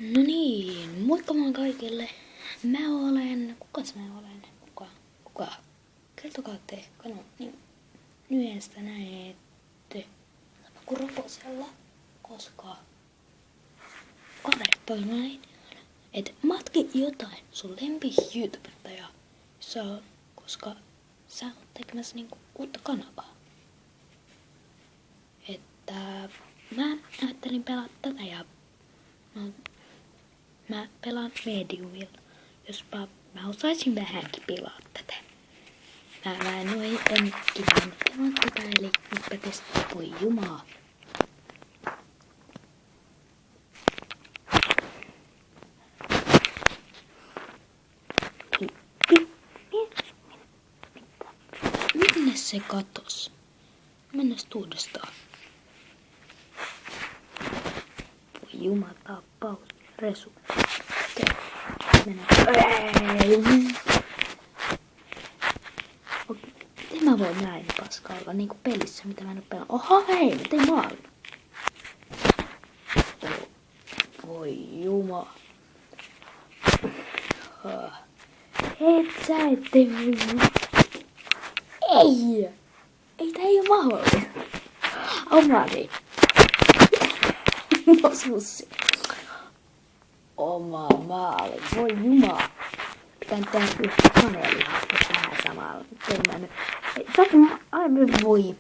No niin, moikka vaan kaikille. Kukas mä olen? Kuka? Kertokaa te, niin yhdestä näette. Kun Roposella, koska kaverit toi näin, et matki jotain sun lempi YouTubettajaa, koska sä oot tekemässä niinku uutta kanavaa. Että mä ajattelin pelata tätä ja mä pelaan mediumilla, jospa mä osaisin vähänkin pelaa tätä. Mä en oo ikinä pelannut tätä, eli nytpä testaa, voi jumaa. Minne se katos? Mennäs uudestaan. Voi jumala, paus, resu. Mennään. Miten mä voin näin paskaa olla niinku pelissä, mitä mä en oo pelannut? Oha, hei, mä tein maalin. Voi jumala. Et sä ette Ei! Ei tää ei oo mahdollista. Omani. Osussi. Oma maali. Voi jumaa. Pitää tehdä yhtä paneelia. Vähän samalla. Tein nyt. Aivan voi.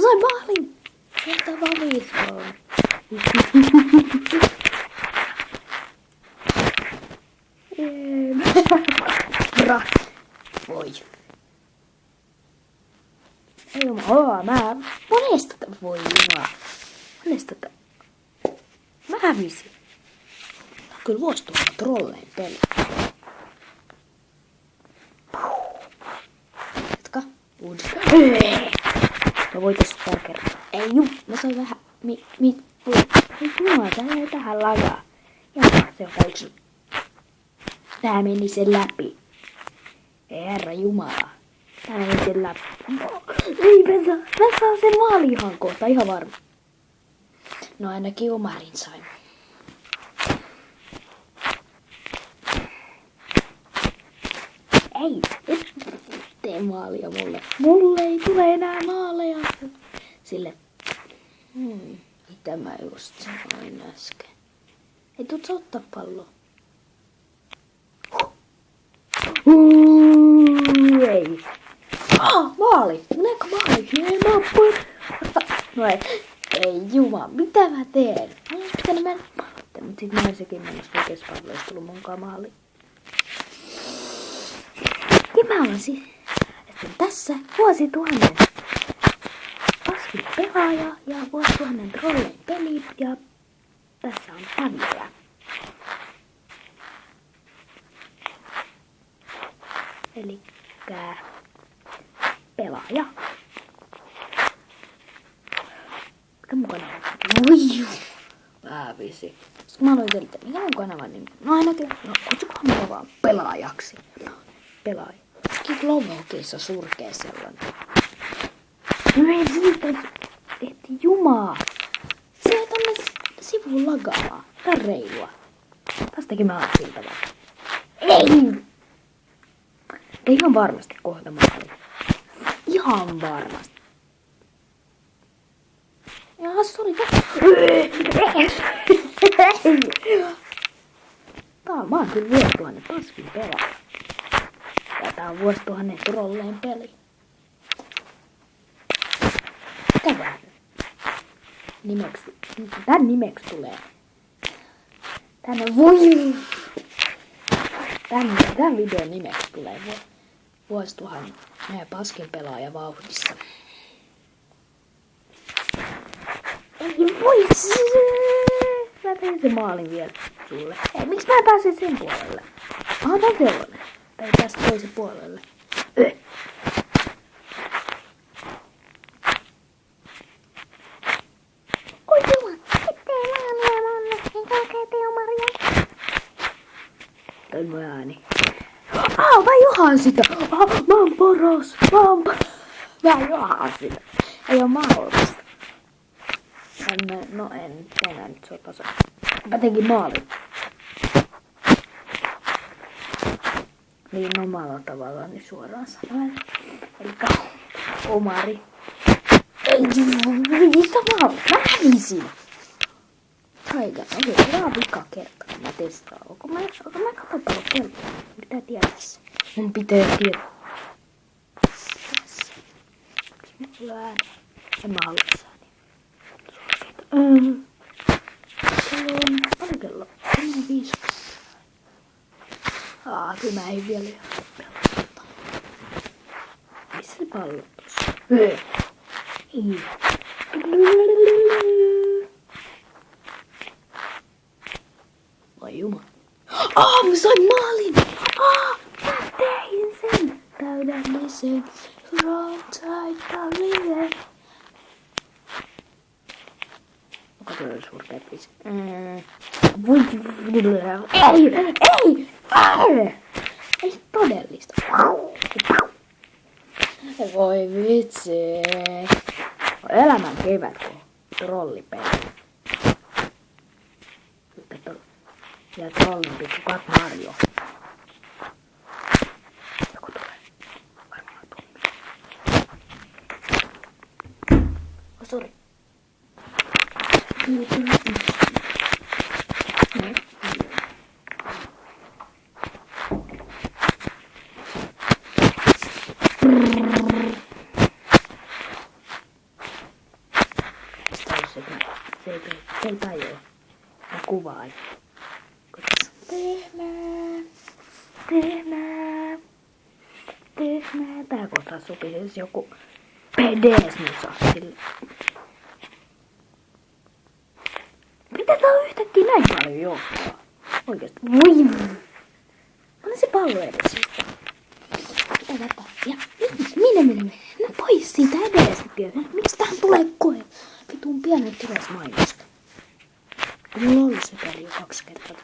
Sain maalin! Sieltä valisoon. Voi. Ei jumala, mä monesta voi jumala. Monesta. Mä hävisin. Kyllä vuosi tuolla trolleen peli. Jatka. Uudestaan. Mä voitais tärkeää. Ei mä sain vähän. Ei jumala, tää ei tähän lajaa. Ja se on yksi. Tää meni sen läpi. Ei herra jumala. Tää meni sen läpi. Ei mä saan sen maali ihan kohta, ihan varma. No ainakin omarin sain. Ei, et tee maalia mulle. Mulle ei tule enää maaleja. Sille. Mitä mä just sanoin äsken. Ei tuut sä ottaa palloa. Ei. Maali. Meneekö maali? Ei mä pois. No ei juma. Mitä mä teen? Mä olis pitänyt mennä. Mut sit mä oisinkin mennessä oikeespalloa, jos tullut munkaan maali. Ja mä olisin. Että tässä vuosituhannen paskin pelaaja ja vuosituhannen trolleen peli ja tässä on häviäjä. Elikkä pelaaja. Mikä mun kanava on? Voi hävisi. Sitten mä aloin selittää, mikä mun kanavan nimi? No ainakin, kutsukohan mua vaan pelaajaksi. Pelaaja. Kiklovokeissa surkee sellainen. No ei siitä, että jumaa. Se ei tonne sivuun lagaamaan. Tää on reilua. Tästäkin mä oon siltä vaan. Ei! Ei ihan varmasti kohta maali. Ihan varmasti. Jaa, sori. Mä oon kyllä vuosituhannen paskin pelaaja. Ja tää on vuosituhannen trolleen peli. Mitä vähän? Tän nimeksi tulee. Tän videon nimeksi tulee vuosituhannen paskin pelaaja vauhdissa. Ei voi. Mä tein sen maalin vielä sulle. Ei, miksi mä en pääse sen puolelle? Tää on sellainen. Tai tästä toisen puolelle. Oi jumala, ettei mä Toi mun ääni. Mä johaan sitä. Mä oon paras. Mä johaan sitä. Ei oo mahdollista. En enää nyt se on tasa. Mä tekin maalin. Niin omalla tavallaan niin suoraan sanoen. Elikkä Omari. Ei, mitä mä hävisin? Taiga, okei, tää on vika kerta, kun mä testaan. Onko mä katsotaan kelpoa? Pitää tietää se. Mun pitää tietää. Mulla ääni. En mä halua ääni. Kello on... Paljon kello? 10:05. Kyllä mä en vielä pelata. Missä se pallo tossa? Ei. Ai jumala. Mä sain maalin! Mä tein sen! Täydellisen frontside-tallinen. Onko todella surkeet biisi? Ei todellista. Voi vitsi. Elämän kevät, kun trollipeli. Ja trollin pikku Kat Mario. Joku tulee. Varmaan tuntuu. Oh, sori. Se ei tajua. Mä kuvaan. Tehnää. Tää kohtaa sopii siis joku PDS-musa sille. Mitä tää on yhtäkkiä näin paljon johtaa? Oikeesti. Voi! Anna se pallo edes. Tätä. Ja minne? No pois siitä edestä. Miksi tähän tulee koe? Vitun pienet yleismainosta. Mulla on ollut se peli jo 2 kertaa.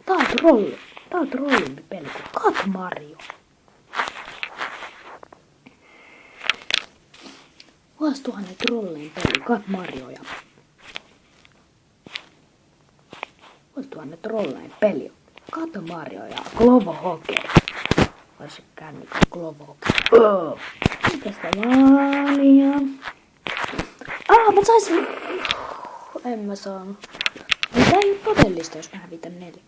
Tää on trolli. Tää on trollimpi peli kuin Kat Mario. Vuosituhannen trollin peli Kat Mario ja... Vuosituhannen trollin peli Kat Mario ja Glovo Hockey. Voisi käännykä Glovo Hockey. Tästä maalia. Mä saisin... En mä saanut. Tää ei oo todellista, jos mä hävitän 4.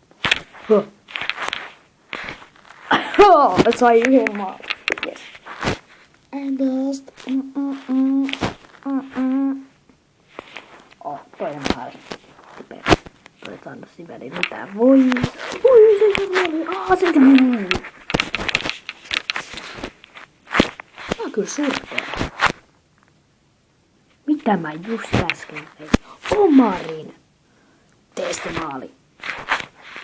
Mä sain yhden maalin. Yes. And just... Toinen maali. Toivotaan siveli mitään. Voi, se maali. Se maali. Mä oon kyllä surkea. Mitä mä just äsken tein? Omarin! Tee se maali.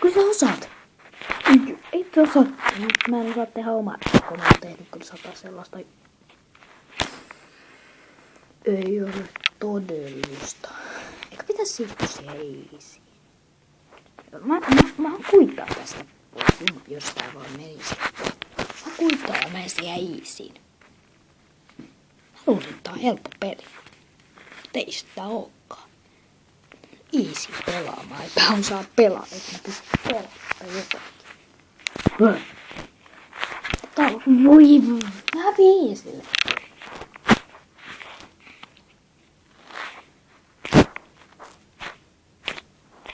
Kyllä sä osaat. Ei te osaa. Mä en osaa tehdä Omarin, kun mä oon tehnyt kyllä 100 sellaista. Ei ole todellista. Eikä pitäisi siirtyä siihen eisiin. Mä kuittaan tästä pois, jos tää vaan menisi. Mä kuittaan ja menen siihen eisiin. Mä luulen, että tää on helppo peli. Ei sitä ookaan. Easy pelaamaan, että on saa pelaa, että mä pystyn pelaamaan jotakin. Tää on vähän viisille.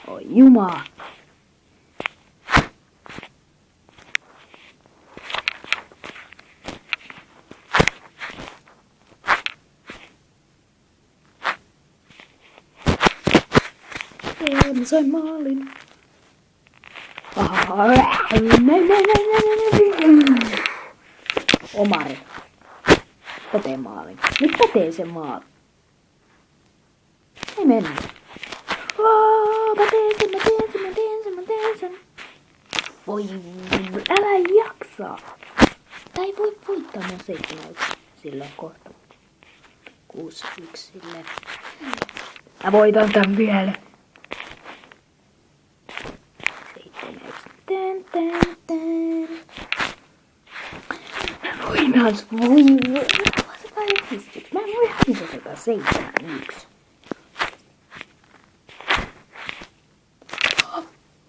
Oi jumaa. Mä sain maalin. Omari. Mä teen maalin. Nyt mä teen sen maalin. Ei mennä. Mä teen sen. Voi, älä jaksaa. Tää ei voi voittaa mun 7-1 silleen kohta. 6-1 silleen. Mä voitan tän vielä. Voidaan voi. Mä en voi hävitä tätä 7-1.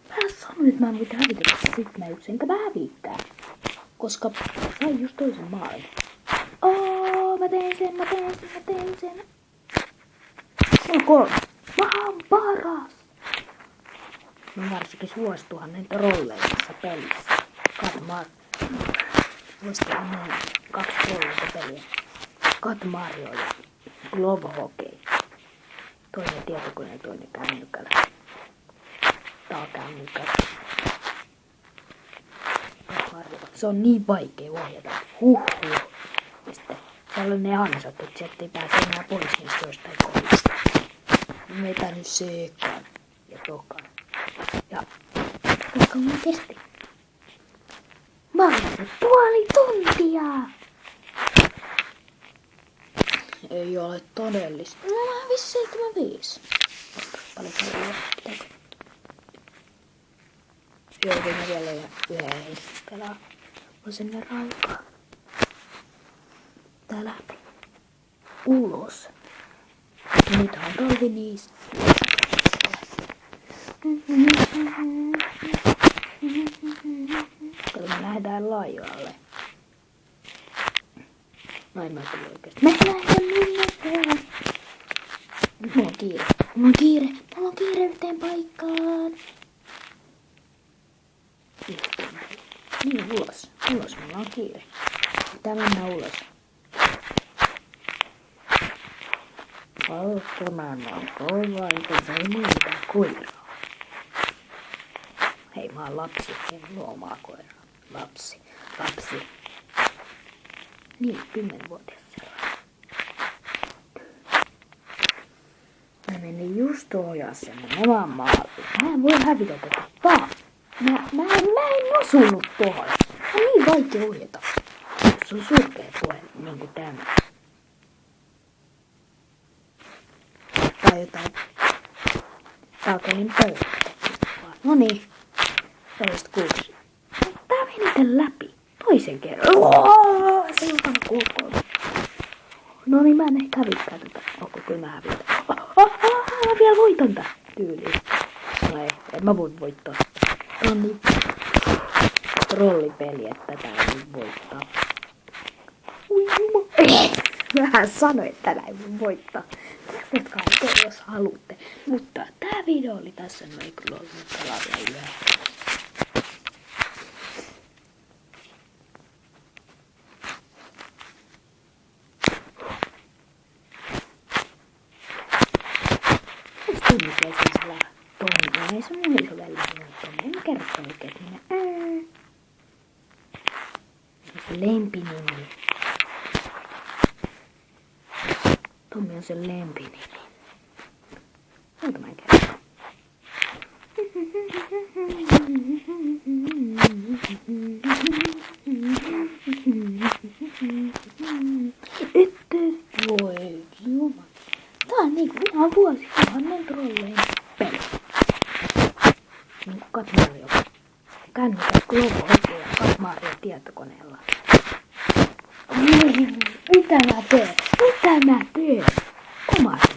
Mä sanoin, että mä en voi hävitä tätä 7-1, enkä mä hävittää. Koska sain just toisen maalin. Mä teen sen. Se on 3. Mä oon paras. Mä varsinkin suostuhan näitä rolleja tässä pelissä. Katmaa. Suostuhan näin 2 rolleja peliä. Kat Mario ja Glove Hockey. Toinen tietokone ja toinen kännykällä. Tää on kännykällä. Kat Mario. Se on niin vaikea ohjata. Ja sitten siellä on ne ansat, että sieltä ei pääse enää pois niistä jostain kohdista. Mä vetänyt seekaan ja tokan. Ja koska mä kestin. Mä olen se puoli tuntia. Ei ole todellista. No mä hävisin 75. Paljon paljon. Pitääkö? Joudun vielä yhden pelaa. On sen verran aikaa. Tää lähti. Ulos. Ja nyt on rolli niistä. Kato, me lähdetään laivalle. Noin mä tulin oikeesti. Me lähdetään minne? Mulla on kiire yhteen paikkaan. Niin, ulos, mulla on kiire. Pitää mennä ulos. Valttoman on kova, eikä se ei mitään koiraa. Hei, mä oon lapsi, en luo omaa koiraa. Lapsi. Niin, 10-vuotias sellainen. Mä menin just ohjaa sen mun oman maaliin. Mä en voi hävitä tätä vaan. Mä en osunut tuohon. On niin vaikea ohjata. Se on surkea puhelin, niin kuin tämä. Tai jotain. Taakelin pöydä. Noniin. Tällaista 6. Tää meni tän läpi. Toisen kerran. Se ei osannut kulkoon. Noniin, mä en ehkä hävittää tätä. Onko kyllä mä hävitän. Mä vielä voitan tää tyyliin. No ei, en mä voi voittaa. On niin trollipeli, että tää ei voi voittaa. Mähän sanoin, että tää ei voi voittaa. Testatkaa itse, jos haluatte. Mutta tää video oli tässä. No ei kyllä ollut pelaavia yleensä. Tunnisee siis vähän Tommi. Ei se mun iso veli minun Tommi. En kerro oikein, että minä se on se lempinimi. Tommi on se lempinimi. Muuta mä en kerro. Ette voi jumala. Tää on niinku ihan vuosituhannen trollein peli. Niinku Kat Mario. Kännykät Glove Hockey ja Kat Mario tietokoneella. Mitä mä teen? Omasi.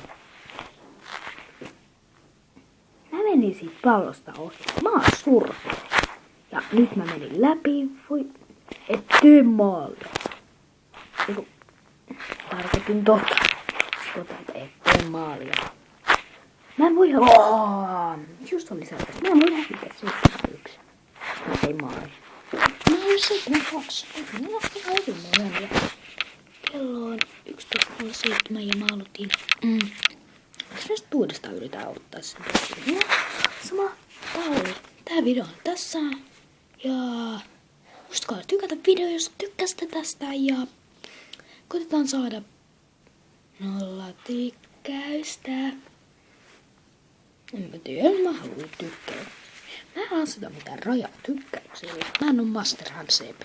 Mä menin siitä pallosta ohi. Mä oon surferi. Ja nyt mä menin läpi. Voi. Et tee maalia. Eiku. Tarkoitin tota, että et tee maalia. Mä en voi just oli sellaista. Mä en voi hävitä 7-1. Mä tein maali. Mä oon 7-2. Minä oon hyvin. Kello on 11.07 ja mä aloitin. Onks näistä uudestaan yritän ottaa sen tässä? No, sama. Tää video on tässä. Ja muistakaa tykätä video, jos tykkäsitte tästä. Ja koitetaan saada 0 tykkäystä. Enpä tiedä, mä haluan tykkää. Mä en aseta mitään rajaa tykkäyksille. Mä en oo Master MCP.